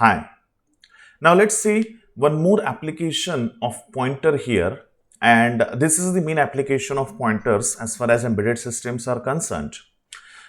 Hi. Now let's see one more application of pointer here, and this is the main application of pointers as far as embedded systems are concerned.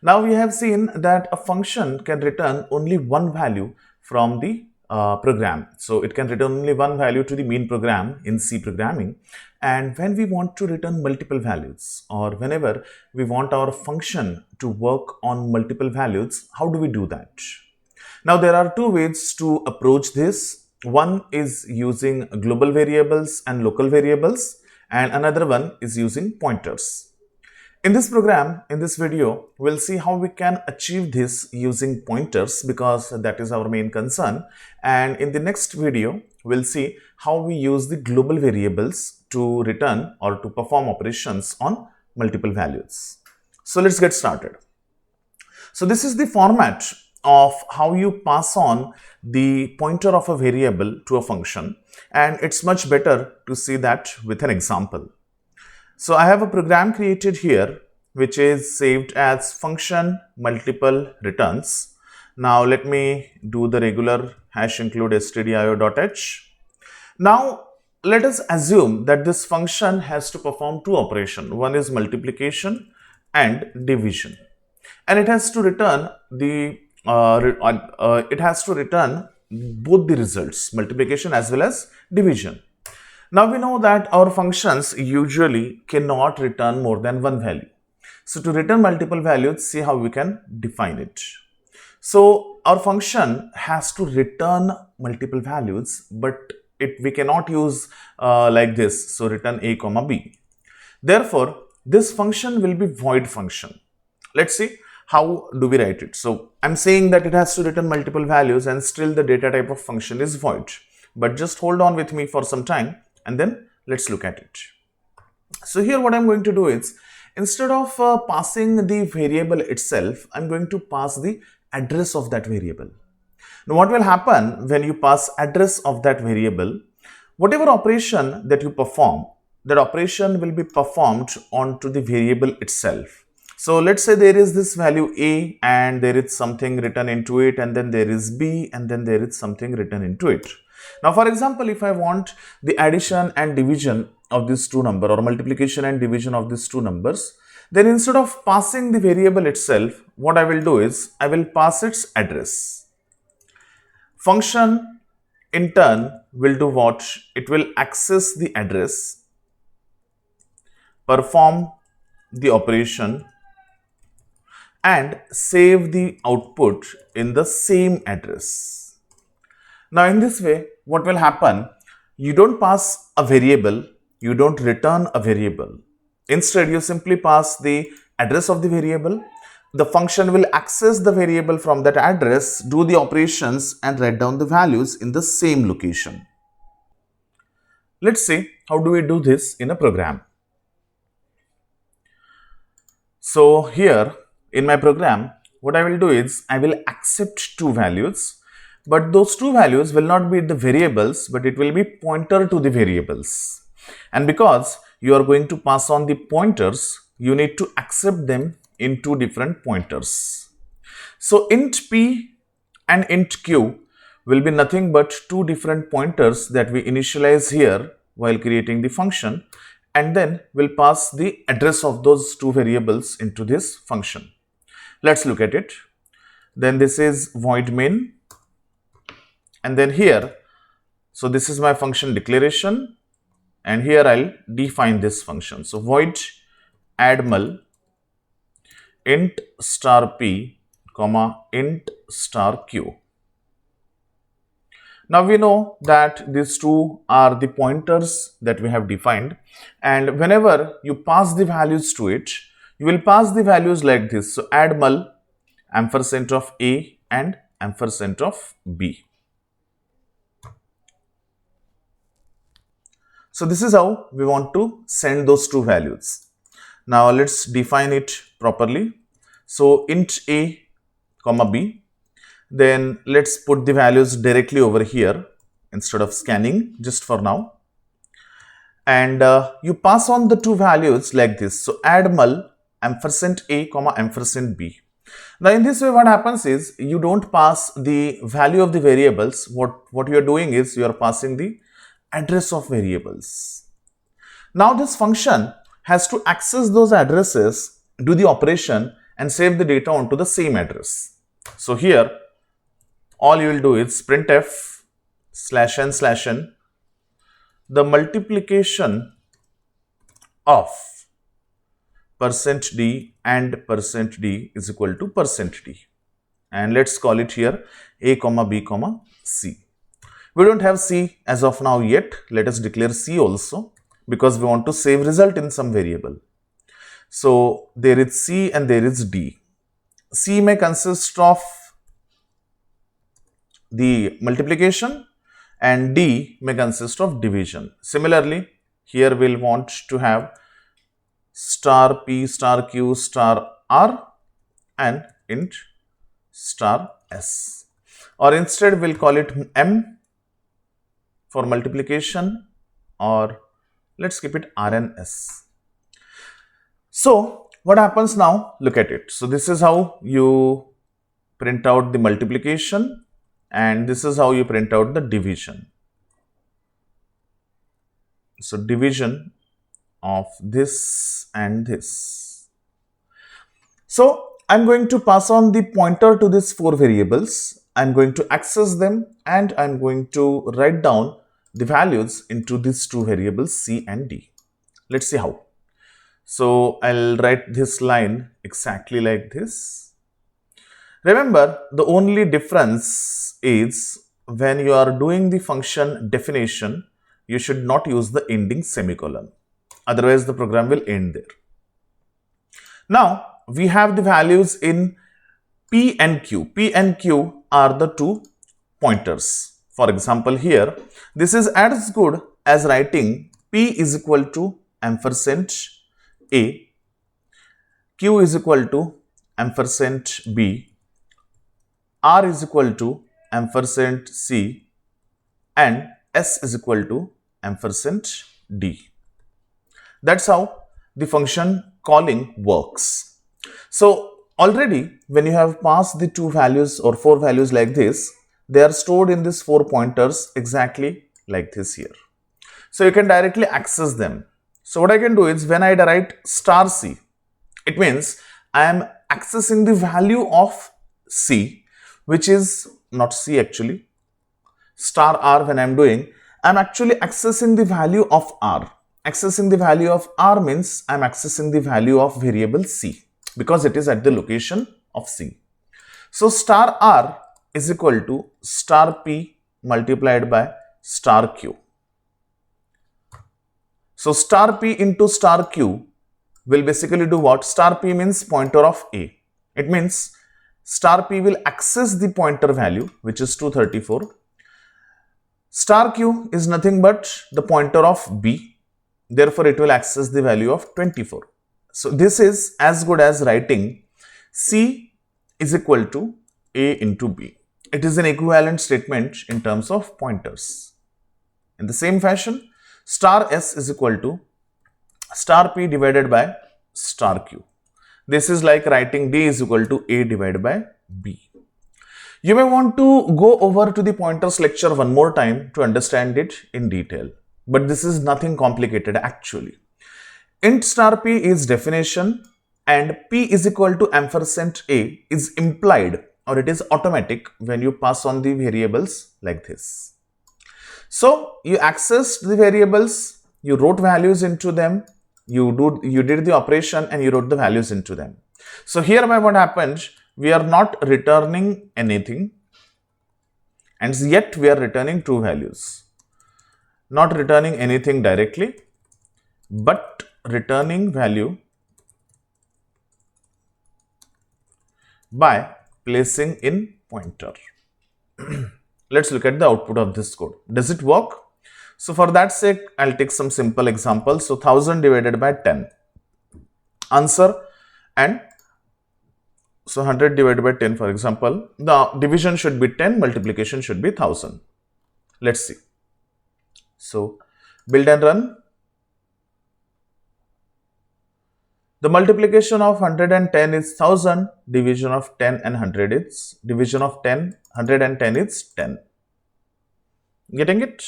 Now we have seen that a function can return only one value from the program. So it can return only one value to the main program in C programming. And when we want to return multiple values, or whenever we want our function to work on multiple values, how do we do that? Now there are two ways to approach this. One is using global variables and local variables, and another one is using pointers. In this program, in this video, we'll see how we can achieve this using pointers because that is our main concern. And in the next video, we'll see how we use the global variables to return or to perform operations on multiple values. So let's get started. So this is the format of how you pass on the pointer of a variable to a function, and it's much better to see that with an example. So I have a program created here which is saved as function multiple returns. Now let me do the regular hash include stdio.h. Now let us assume that this function has to perform two operations. One is multiplication and division, and it has to return both the results, multiplication as well as division. Now we know that our functions usually cannot return more than one value. So to return multiple values, see how we can define it. So our function has to return multiple values, but we cannot use like this. So return a comma b. Therefore, this function will be void function. Let's see how do we write it. So I'm saying that it has to return multiple values and still the data type of function is void. But just hold on with me for some time and then let's look at it. So here what I'm going to do is, instead of passing the variable itself, I'm going to pass the address of that variable. Now what will happen when you pass address of that variable? Whatever operation that you perform, that operation will be performed onto the variable itself. So let's say there is this value a and there is something written into it, and then there is b and then there is something written into it. Now for example, if I want the addition and division of these two numbers or multiplication and division of these two numbers, then instead of passing the variable itself, what I will do is I will pass its address. Function in turn will do what? It will access the address, perform the operation and save the output in the same address. Now in this way, what will happen? You don't pass a variable, you don't return a variable. Instead, you simply pass the address of the variable. The function will access the variable from that address, do the operations and write down the values in the same location. Let's see how do we do this in a program. So here in my program, what I will do is I will accept two values, but those two values will not be the variables, but it will be pointer to the variables. And because you are going to pass on the pointers, you need to accept them in two different pointers. So int p and int q will be nothing but two different pointers that we initialize here while creating the function, and then we'll pass the address of those two variables into this function. Let's look at it. Then this is void main, and then here, so this is my function declaration, and here I'll define this function. So void add mul int star p comma int star q. Now we know that these two are the pointers that we have defined, and whenever you pass the values to it, you will pass the values like this. So add mul ampersand of a and ampersand of b. So this is how we want to send those two values. Now let's define it properly. So int a comma b. Then let's put the values directly over here instead of scanning just for now. And you pass on the two values like this. So add mul ampersand a comma ampersand b. Now in this way what happens is you don't pass the value of the variables. What you are doing is you are passing the address of variables. Now this function has to access those addresses, do the operation and save the data onto the same address. So here all you will do is printf /n/n the multiplication of %d and %d is equal to %d, and let's call it here a comma b comma c. We don't have c as of now yet. Let us declare c also because we want to save result in some variable. So there is c and there is d. C may consist of the multiplication and d may consist of division. Similarly, here we'll want to have star p star q star r and int star s, or instead we'll call it m for multiplication, or let's keep it r and s. So what happens now? Look at it. So this is how you print out the multiplication and this is how you print out the division. So division of this and this. So I'm going to pass on the pointer to these four variables. I'm going to access them and I'm going to write down the values into these two variables c and d. Let's see how. So I'll write this line exactly like this. Remember, the only difference is when you are doing the function definition, you should not use the ending semicolon. Otherwise, the program will end there. Now, we have the values in P and Q. P and Q are the two pointers. For example, here, this is as good as writing P is equal to ampersand A, Q is equal to ampersand B, R is equal to ampersand C, and S is equal to ampersand D. That's how the function calling works. So already when you have passed the two values or four values like this, they are stored in these four pointers exactly like this here. So you can directly access them. So what I can do is when I write star C, it means I am accessing the value of C, which is not C actually. Star R when I am doing, I am actually accessing the value of R. Accessing the value of R means I am accessing the value of variable C because it is at the location of C. So star R is equal to star P multiplied by star Q. So star P into star Q will basically do what? Star P means pointer of A. It means star P will access the pointer value, which is 234. Star Q is nothing but the pointer of B. Therefore, it will access the value of 24. So this is as good as writing C is equal to A into B. It is an equivalent statement in terms of pointers. In the same fashion, star S is equal to star P divided by star Q. This is like writing D is equal to A divided by B. You may want to go over to the pointers lecture one more time to understand it in detail. But this is nothing complicated actually. Int star P is definition and P is equal to ampersand A is implied or it is automatic when you pass on the variables like this. So you accessed the variables, you wrote values into them, you did the operation and you wrote the values into them. So here what happened, we are not returning anything and yet we are returning two values. Not returning anything directly, but returning value by placing in pointer. Let's look at the output of this code. Does it work? So for that sake, I'll take some simple examples. So 1000 divided by 10. Answer, and so 100 divided by 10, for example, the division should be 10, multiplication should be 1000. Let's see. So build and run. The multiplication of 110 is 1000, division of 10 and 100 is, division of 10, 110 is 10. Getting it?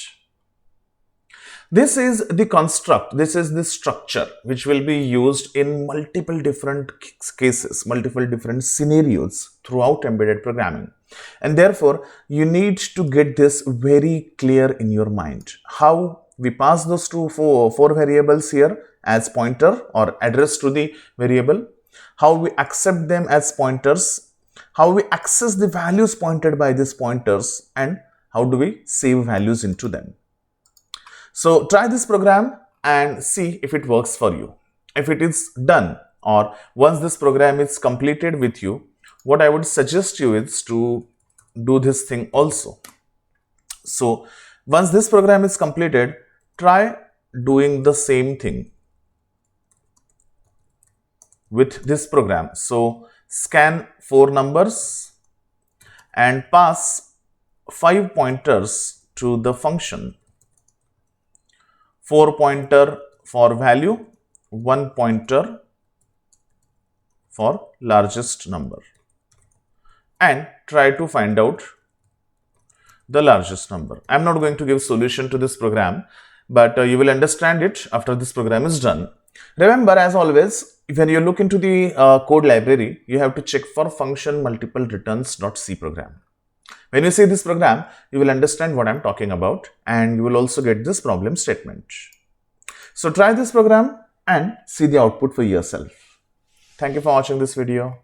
This is the construct, this is the structure which will be used in multiple different cases, multiple different scenarios throughout embedded programming. And therefore, you need to get this very clear in your mind. How we pass those four variables here as pointer or address to the variable, how we accept them as pointers, how we access the values pointed by these pointers, and how do we save values into them. So try this program and see if it works for you. If it is done, or once this program is completed with you, what I would suggest you is to do this thing also. So once this program is completed, try doing the same thing with this program. So scan 4 numbers and pass 5 pointers to the function. 4 pointer for value, 1 pointer for largest number, and try to find out the largest number. I am not going to give solution to this program, but you will understand it after this program is done. Remember, as always, when you look into the code library, you have to check for function multiple returns.c program. When you see this program, you will understand what I am talking about, and you will also get this problem statement. So try this program and see the output for yourself. Thank you for watching this video.